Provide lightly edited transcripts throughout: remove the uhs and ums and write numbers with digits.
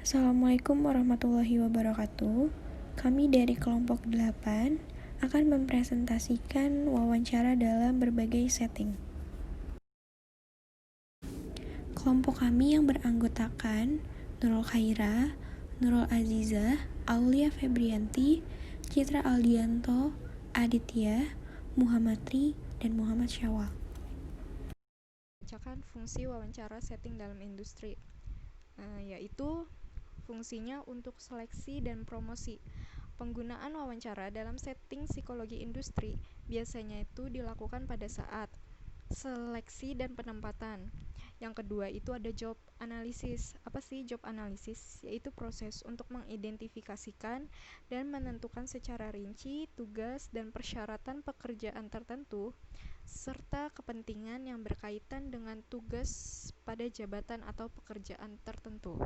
Assalamualaikum warahmatullahi wabarakatuh. Kami dari kelompok 8 akan mempresentasikan wawancara dalam berbagai setting. Kelompok kami yang beranggotakan Nurul Khaira, Nurul Azizah, Aulia Febrianti, Citra Aldianto, Aditya, Muhammad Tri, dan Muhammad Syawal. Bacakan fungsi wawancara setting dalam industri, yaitu fungsinya untuk seleksi dan promosi. Penggunaan wawancara dalam setting psikologi industri biasanya itu dilakukan pada saat seleksi dan penempatan. Yang kedua itu ada job analysis. Apa sih job analysis? Yaitu proses untuk mengidentifikasikan dan menentukan secara rinci tugas dan persyaratan pekerjaan tertentu serta kepentingan yang berkaitan dengan tugas pada jabatan atau pekerjaan tertentu.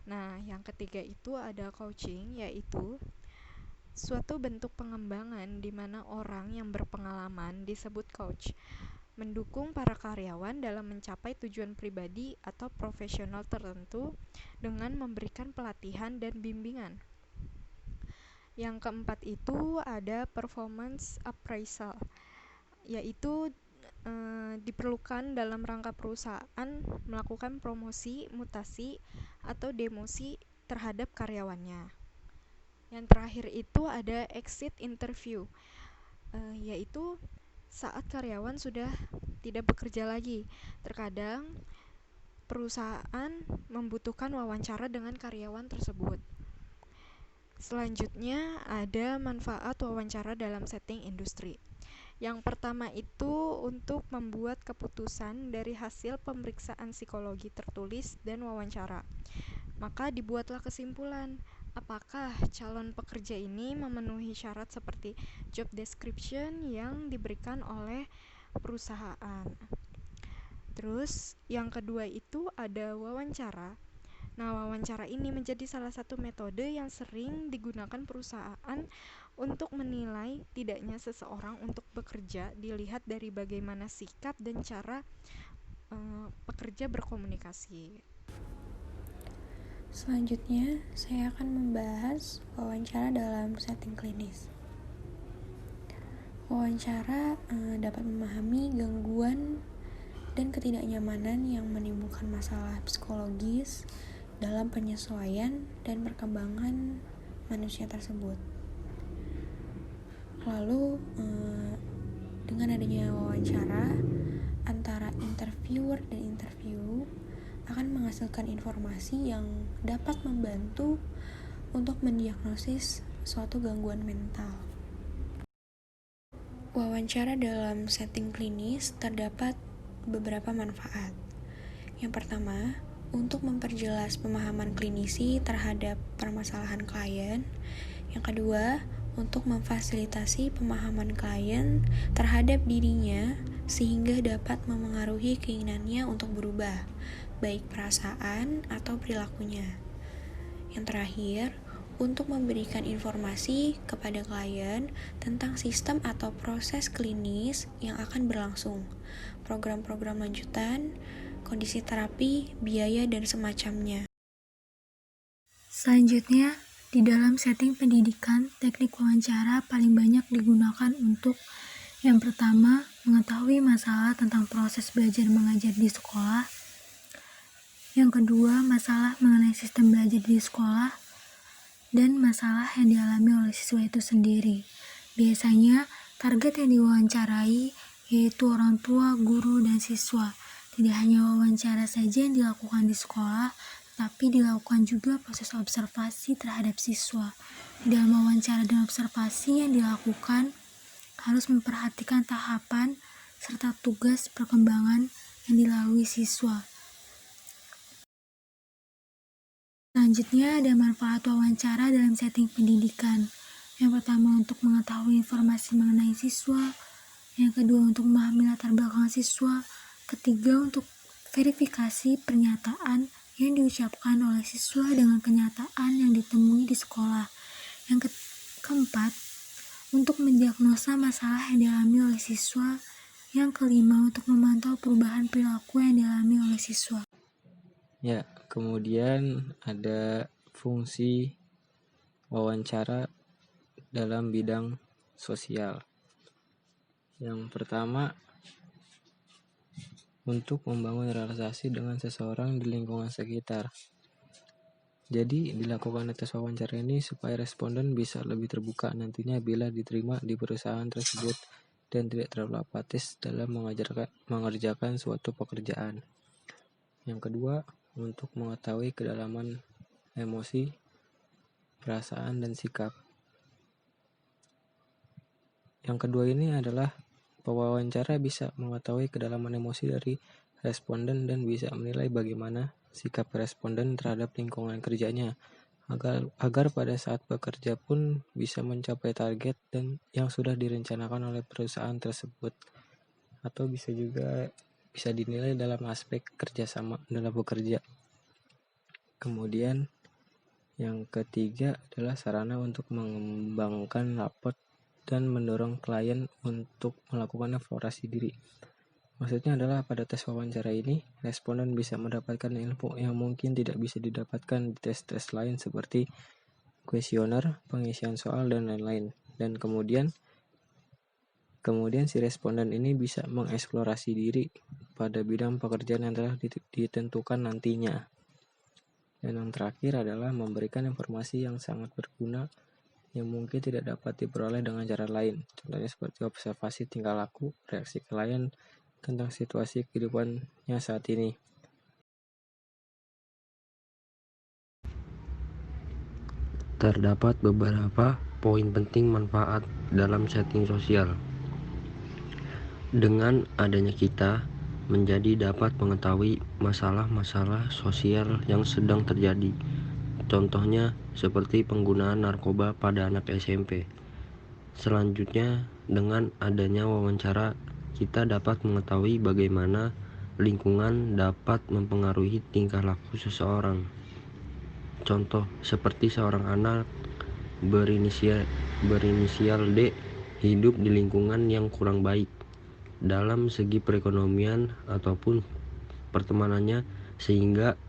Nah, yang ketiga itu ada coaching, yaitu suatu bentuk pengembangan di mana orang yang berpengalaman disebut coach, mendukung para karyawan dalam mencapai tujuan pribadi atau profesional tertentu dengan memberikan pelatihan dan bimbingan. Yang keempat itu ada performance appraisal, yaitu diperlukan dalam rangka perusahaan melakukan promosi, mutasi, atau demosi terhadap karyawannya. Yang terakhir itu ada exit interview, yaitu saat karyawan sudah tidak bekerja lagi. Terkadang perusahaan membutuhkan wawancara dengan karyawan tersebut. Selanjutnya ada manfaat wawancara dalam setting industri. Yang pertama itu untuk membuat keputusan dari hasil pemeriksaan psikologi tertulis dan wawancara. Maka dibuatlah kesimpulan, apakah calon pekerja ini memenuhi syarat seperti job description yang diberikan oleh perusahaan. Terus yang kedua itu ada wawancara. Nah, wawancara ini menjadi salah satu metode yang sering digunakan perusahaan untuk menilai tidaknya seseorang untuk bekerja dilihat dari bagaimana sikap dan cara pekerja berkomunikasi. Selanjutnya, saya akan membahas wawancara dalam setting klinis. Wawancara dapat memahami gangguan dan ketidaknyamanan yang menimbulkan masalah psikologis dalam penyesuaian dan perkembangan manusia tersebut. Lalu, dengan adanya wawancara antara interviewer dan interview akan menghasilkan informasi yang dapat membantu untuk mendiagnosis suatu gangguan mental. Wawancara dalam setting klinis terdapat beberapa manfaat. Yang pertama, untuk memperjelas pemahaman klinisi terhadap permasalahan klien. Yang kedua, untuk memfasilitasi pemahaman klien terhadap dirinya sehingga dapat memengaruhi keinginannya untuk berubah, baik perasaan atau perilakunya. Yang terakhir, untuk memberikan informasi kepada klien tentang sistem atau proses klinis yang akan berlangsung, program-program lanjutan, kondisi terapi, biaya, dan semacamnya. Selanjutnya, di dalam setting pendidikan, teknik wawancara paling banyak digunakan untuk yang pertama, mengetahui masalah tentang proses belajar mengajar di sekolah. Yang kedua, masalah mengenai sistem belajar di sekolah dan masalah yang dialami oleh siswa itu sendiri. Biasanya, target yang diwawancarai yaitu orang tua, guru, dan siswa. Tidak hanya wawancara saja yang dilakukan di sekolah, tapi dilakukan juga proses observasi terhadap siswa. Di dalam wawancara dan observasi yang dilakukan, harus memperhatikan tahapan serta tugas perkembangan yang dilalui siswa. Selanjutnya ada manfaat wawancara dalam setting pendidikan. Yang pertama untuk mengetahui informasi mengenai siswa, yang kedua untuk memahami latar belakang siswa, ketiga untuk verifikasi pernyataan yang diucapkan oleh siswa dengan kenyataan yang ditemui di sekolah. Yang keempat, untuk mendiagnosa masalah yang dialami oleh siswa. Yang kelima, untuk memantau perubahan perilaku yang dialami oleh siswa. Ya, Kemudian ada fungsi wawancara dalam bidang sosial. Yang pertama, untuk membangun relasi dengan seseorang di lingkungan sekitar. Jadi, dilakukan tes wawancara ini supaya responden bisa lebih terbuka nantinya bila diterima di perusahaan tersebut dan tidak terlalu apatis dalam mengerjakan suatu pekerjaan. Yang kedua, untuk mengetahui kedalaman emosi, perasaan, dan sikap. Yang kedua ini adalah pewawancara bisa mengetahui kedalaman emosi dari responden dan bisa menilai bagaimana sikap responden terhadap lingkungan kerjanya agar pada saat bekerja pun bisa mencapai target dan yang sudah direncanakan oleh perusahaan tersebut, atau bisa dinilai dalam aspek kerjasama dalam bekerja. Kemudian yang ketiga adalah sarana untuk mengembangkan raport dan mendorong klien untuk melakukan evaluasi diri. Maksudnya adalah pada tes wawancara ini, responden bisa mendapatkan ilmu yang mungkin tidak bisa didapatkan di tes-tes lain seperti kuesioner, pengisian soal, dan lain-lain. Dan kemudian si responden ini bisa mengeksplorasi diri pada bidang pekerjaan yang telah ditentukan nantinya. Dan yang terakhir adalah memberikan informasi yang sangat berguna yang mungkin tidak dapat diperoleh dengan cara lain. Contohnya seperti observasi tingkah laku, reaksi klien tentang situasi kehidupannya saat ini. Terdapat beberapa poin penting manfaat dalam setting sosial. Dengan adanya kita menjadi dapat mengetahui masalah-masalah sosial yang sedang terjadi. Contohnya seperti penggunaan narkoba pada anak SMP. Selanjutnya, dengan adanya wawancara, kita dapat mengetahui bagaimana lingkungan dapat mempengaruhi tingkah laku seseorang. Contoh, seperti seorang anak berinisial D hidup di lingkungan yang kurang baik dalam segi perekonomian ataupun pertemanannya, sehingga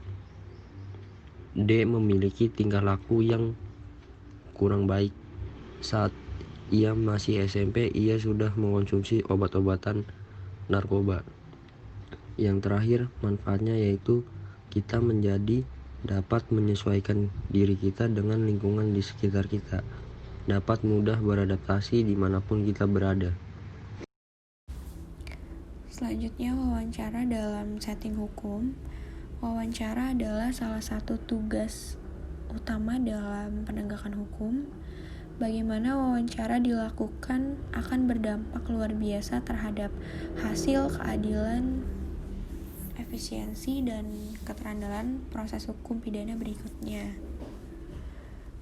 D memiliki tingkah laku yang kurang baik. Saat ia masih SMP, ia sudah mengonsumsi obat-obatan narkoba. Yang terakhir, manfaatnya yaitu kita menjadi dapat menyesuaikan diri kita dengan lingkungan di sekitar kita, dapat mudah beradaptasi dimanapun kita berada. Selanjutnya, wawancara dalam setting hukum. Wawancara adalah salah satu tugas utama dalam penegakan hukum. Bagaimana wawancara dilakukan akan berdampak luar biasa terhadap hasil, keadilan, efisiensi, dan keterandalan proses hukum pidana berikutnya.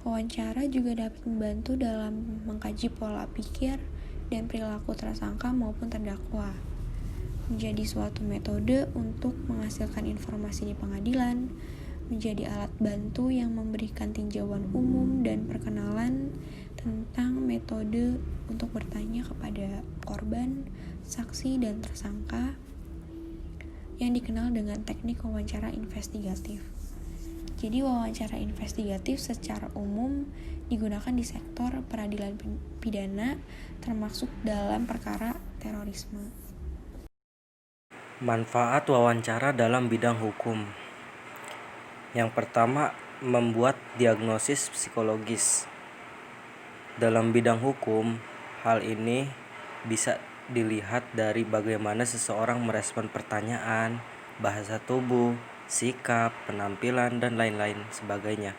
Wawancara juga dapat membantu dalam mengkaji pola pikir dan perilaku tersangka maupun terdakwa. Menjadi suatu metode untuk menghasilkan informasi di pengadilan, menjadi alat bantu yang memberikan tinjauan umum dan perkenalan tentang metode untuk bertanya kepada korban, saksi, dan tersangka yang dikenal dengan teknik wawancara investigatif. Jadi wawancara investigatif secara umum digunakan di sektor peradilan pidana termasuk dalam perkara terorisme. Manfaat wawancara dalam bidang hukum. Yang pertama, membuat diagnosis psikologis. Dalam bidang hukum, hal ini bisa dilihat dari bagaimana seseorang merespon pertanyaan, bahasa tubuh, sikap, penampilan, dan lain-lain sebagainya.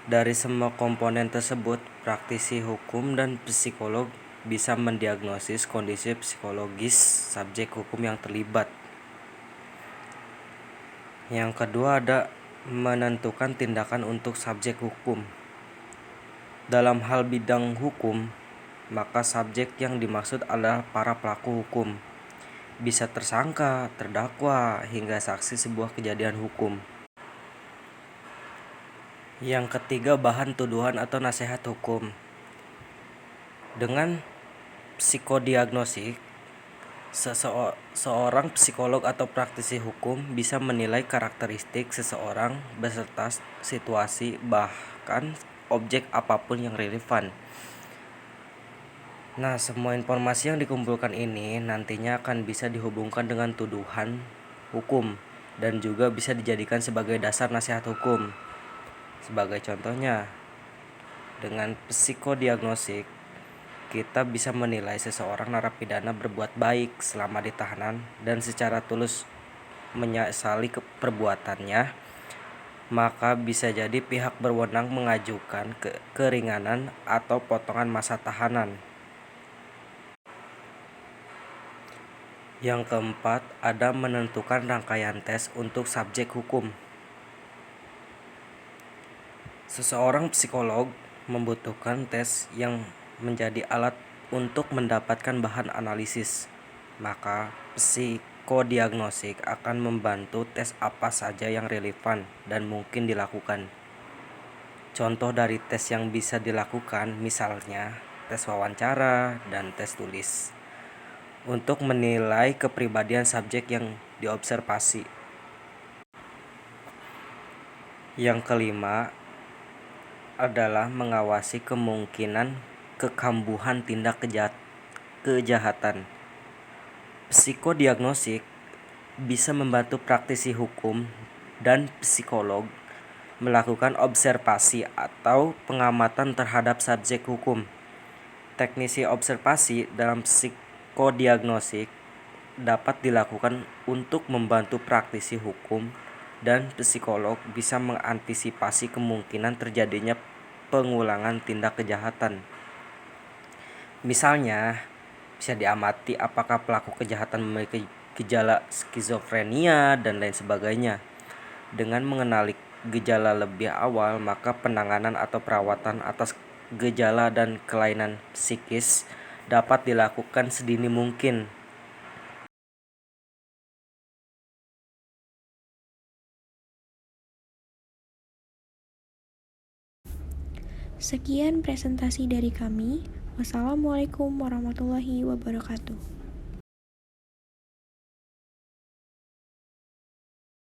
Dari semua komponen tersebut, praktisi hukum dan psikolog bisa mendiagnosis kondisi psikologis subjek hukum yang terlibat. Yang kedua ada menentukan tindakan untuk subjek hukum. Dalam hal bidang hukum, maka subjek yang dimaksud adalah para pelaku hukum, bisa tersangka, terdakwa, hingga saksi sebuah kejadian hukum. Yang ketiga, bahan tuduhan atau nasihat hukum. Dengan psikodiagnostik, Seorang psikolog atau praktisi hukum bisa menilai karakteristik seseorang beserta situasi, bahkan objek apapun yang relevan. Nah, semua informasi yang dikumpulkan ini nantinya akan bisa dihubungkan dengan tuduhan hukum dan juga bisa dijadikan sebagai dasar nasihat hukum. Sebagai contohnya, dengan psikodiagnostik, kita bisa menilai seseorang narapidana berbuat baik selama di tahanan dan secara tulus menyesali perbuatannya, maka bisa jadi pihak berwenang mengajukan keringanan atau potongan masa tahanan. Yang keempat, ada menentukan rangkaian tes untuk subjek hukum. Seseorang psikolog membutuhkan tes yang menjadi alat untuk mendapatkan bahan analisis. Maka psikodiagnostik akan membantu tes apa saja yang relevan dan mungkin dilakukan. Contoh dari tes yang bisa dilakukan misalnya tes wawancara dan tes tulis untuk menilai kepribadian subjek yang diobservasi. Yang kelima adalah mengawasi kemungkinan kekambuhan tindak kejahatan. Psikodiagnostik bisa membantu praktisi hukum dan psikolog melakukan observasi atau pengamatan terhadap subjek hukum. Teknisi observasi dalam psikodiagnostik dapat dilakukan untuk membantu praktisi hukum dan psikolog bisa mengantisipasi kemungkinan terjadinya pengulangan tindak kejahatan. Misalnya, bisa diamati apakah pelaku kejahatan memiliki gejala skizofrenia dan lain sebagainya. Dengan mengenali gejala lebih awal, maka penanganan atau perawatan atas gejala dan kelainan psikis dapat dilakukan sedini mungkin. Sekian presentasi dari kami. Wassalamualaikum warahmatullahi wabarakatuh.